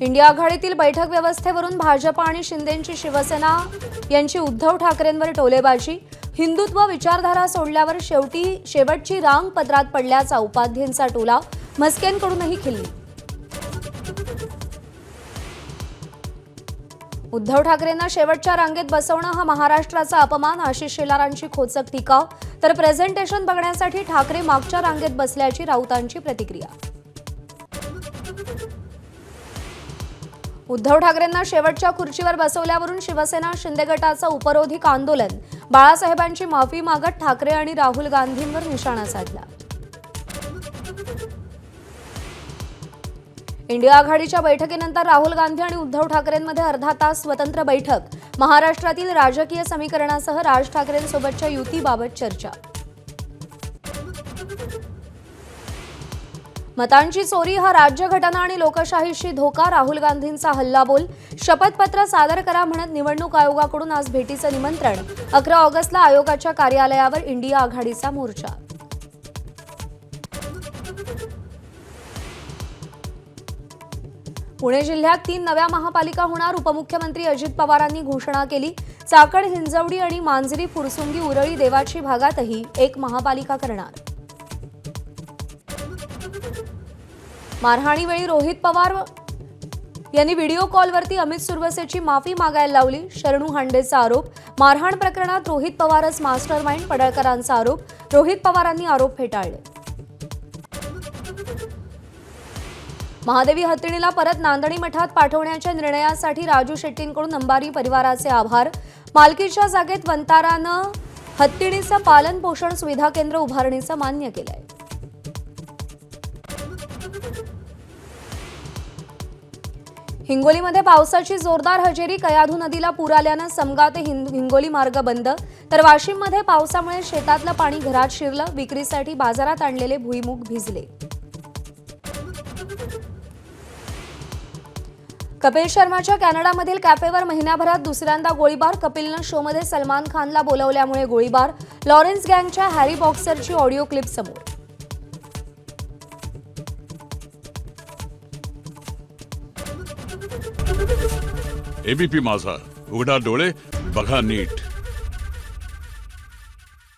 India आघाडीतील बैठक व्यवस्थेवरून भाजप आणि शिंदेंची शिवसेना यांची उद्धव ठाकरेंवर टोलेबाजी। हिंदुत्व विचारधारा सोडल्यावर शेवटची रांग पदरात पडल्याचा उपाध्येंचा टोला। मस्केंकडूनही खिल्ली। उद्धव ठाकरेंना शेवटच्या रांगेत बसवणं हा महाराष्ट्राचा अपमान। आशिष शेलारांची खोचक टीका। तर प्रेझेंटेशन बघण्यासाठी ठाकरे मागच्या रांगेत बसल्याची राऊतांची प्रतिक्रिया। उद्धव ठाकरेंना शेवटच्या खुर्चीवर बसवल्यावरून शिवसेना शिंदे गटाचं उपरोधिक आंदोलन। बाळासाहेबांची माफी मागत ठाकरे आणि राहुल गांधींवर निशाणा साधला। इंडिया आघाडीच्या बैठकीनंतर राहुल गांधी आणि उद्धव ठाकरेंमध्ये अर्धा तास स्वतंत्र बैठक। महाराष्ट्रातील राजकीय समीकरणासह राज ठाकरेंसोबतच्या युतीबाबत चर्चा। मतांची चोरी हा राज्यघटना आणि लोकशाहीशी धोका। राहुल गांधींचा हल्लाबोल। शपथपत्र सादर करा म्हणत निवडणूक आयोगाकडून आज भेटीचं निमंत्रण। 11 ऑगस्टला आयोगाच्या कार्यालयावर इंडिया आघाडीचा मोर्चा। पुणे जिल्ह्यात 3 नव्या महापालिका होणार। उपमुख्यमंत्री अजित पवारांनी घोषणा केली। चाकण, हिंजवडी आणि मांजरी, फुरसुंगी, उरळी, देवाची भागातही एक महापालिका करणार। मारहाणीवेळी रोहित पवार यांनी व्हिडिओ कॉलवरती अमित सुरवसेची माफी मागायला लावली। शरणू हांडेचा आरोप। मारहाण प्रकरणात रोहित पवारच मास्टरमाइंड, पडळकरांचा आरोप। रोहित पवारांनी आरोप फेटाळले। महादेवी हत्तीणीला परत नांदणी मठात पाठवण्याच्या निर्णयासाठी राजू शेट्टींकडून अंबारी परिवाराचे आभार। मालकीच्या जागेत वंतारानं हत्तीणीचं पालन पोषण सुविधा केंद्र उभारणीचं मान्य केलंय। हिंगोलीमध्ये पावसाची जोरदार हजेरी। कयाधू नदीला पूर आल्यानं समगा ते हिंगोली मार्ग बंद। तर वाशिममध्ये पावसामुळे शेतातलं पाणी घरात शिरलं। विक्रीसाठी बाजारात आणलेले भुईमूग भिजले। कपिल शर्माच्या कॅनडामधील कॅफेवर महिन्याभरात दुसऱ्यांदा गोळीबार। कपिलनं शोमध्ये सलमान खानला बोलावल्यामुळे गोळीबार। लॉरेन्स गँगच्या हॅरी बॉक्सरची ऑडिओ क्लिप समोर। एबीपी माझा, उघडा डोळे बघा नीट।